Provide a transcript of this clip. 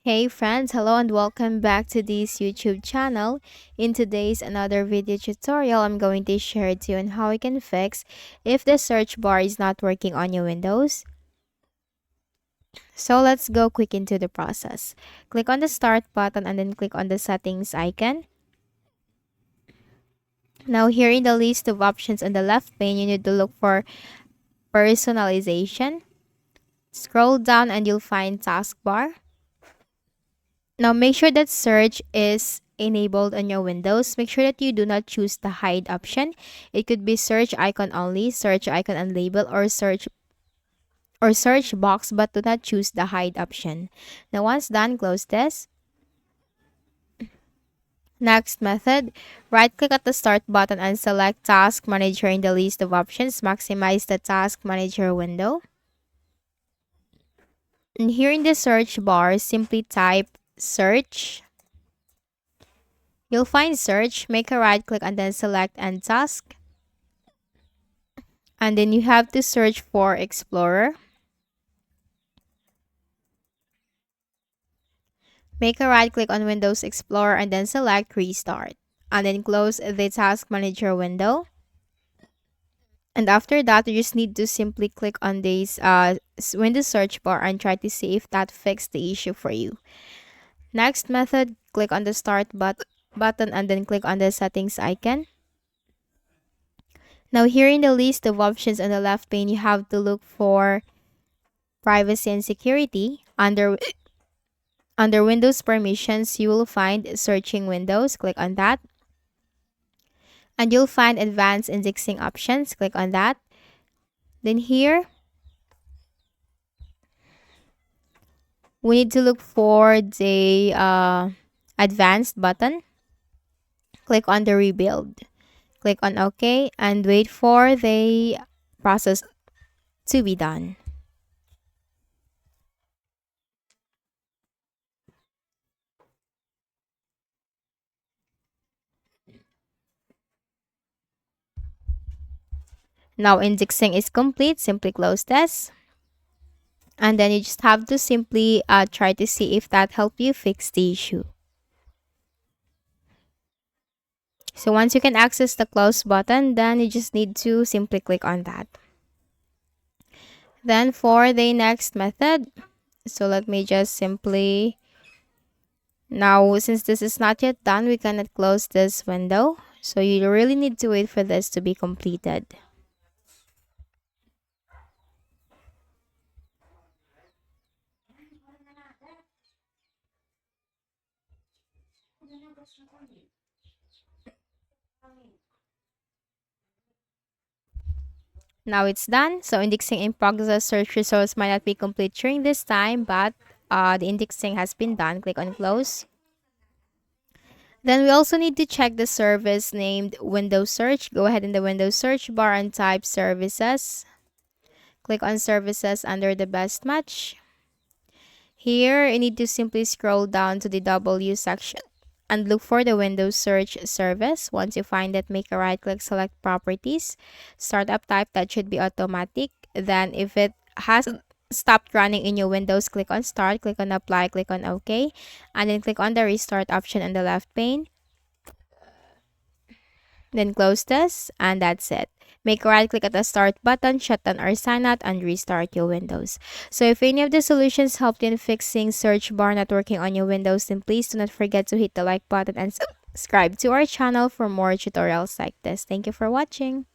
Hey friends, hello and welcome back to this YouTube channel. In today's another video tutorial, I'm going to share to you on how you can fix if the search bar is not working on your Windows. So let's go quick into the process. Click on the start button and then click on the settings icon. Now here in the list of options on the left pane, you need to look for personalization. Scroll down and you'll find taskbar. Now make sure that search is enabled on your Windows. Make sure that you do not choose the hide option. It could be search icon only, search icon and label, or search box, but do not choose the hide option. Now once done, close this. Next method, right click at the start button and select Task Manager in the list of options. Maximize the Task Manager window. And here in the search bar, simply type search. You'll find search, make a right click and then select end task. And then you have to search for Explorer. Make a right click on Windows Explorer and then select Restart. And then close the Task Manager window. And after that, you just need to simply click on this Windows search bar and try to see if that fixed the issue for you. Next method, click on the Start button and then click on the Settings icon. Now here in the list of options on the left pane, you have to look for Privacy and Security. Under Windows Permissions, you will find Searching Windows. Click on that. And you'll find Advanced Indexing Options. Click on that. Then here, we need to look for the Advanced button. Click on the Rebuild. Click on OK and wait for the process to be done. Now indexing is complete. Simply close this. And then you just have to simply try to see if that helped you fix the issue. So once you can access the close button, then you just need to simply click on that. Then for the next method, so let me just simply, now since this is not yet done, we cannot close this window. So you really need to wait for this to be completed. Now it's done. So indexing in progress search results might not be complete during this time, but the indexing has been done. Click on close. Then we also need to check the service named Windows Search. Go ahead in the Windows search bar and type services. Click on services under the best match. Here, you need to simply scroll down to the W section and look for the Windows Search service. Once you find it, make a right click, select Properties. Startup type, that should be automatic. Then if it has stopped running in your Windows, click on Start, click on Apply, click on OK, and then click on the Restart option on the left pane. Then close this, and that's it. Make a right click at the start button, shut down or sign out, and restart your Windows. So if any of the solutions helped you in fixing search bar not working on your Windows, then please do not forget to hit the like button and subscribe to our channel for more tutorials like this. Thank you for watching.